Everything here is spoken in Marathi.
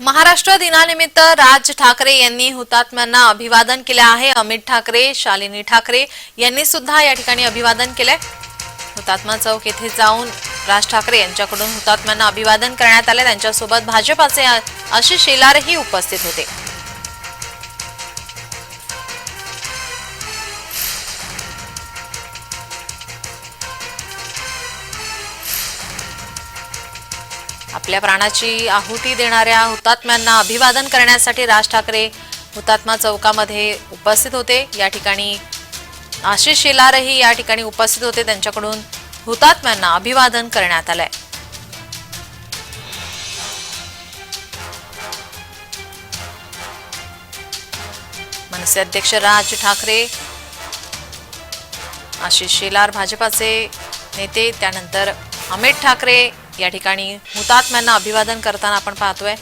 महाराष्ट्र दिनानिमित्त राज ठाकरे यांनी हुतात्म्यांना अभिवादन केले आहे। अमित ठाकरे, शालिनी ठाकरे यांनी सुद्धा या ठिकाणी अभिवादन केले। हुतात्मा चौक येथे जाऊन राज ठाकरे यांच्याकडून हुतात्म्यांना अभिवादन करण्यात आले। त्यांच्यासोबत भाजपाचे आशिष शेलारही उपस्थित होते। आपल्या प्राणाची आहुती देणाऱ्या हुतात्म्यांना अभिवादन करण्यासाठी राज ठाकरे हुतात्मा चौकामध्ये उपस्थित होते। या ठिकाणी आशिष शेलारही या ठिकाणी उपस्थित होते। त्यांच्याकडून हुतात्म्यांना अभिवादन करण्यात आले। मनसे अध्यक्ष राज ठाकरे, आशिष शेलार भाजपाचे नेते, त्यानंतर अमित ठाकरे या ठिकाणी हुतात्म्यांना अभिवादन करताना आपण पाहतोय।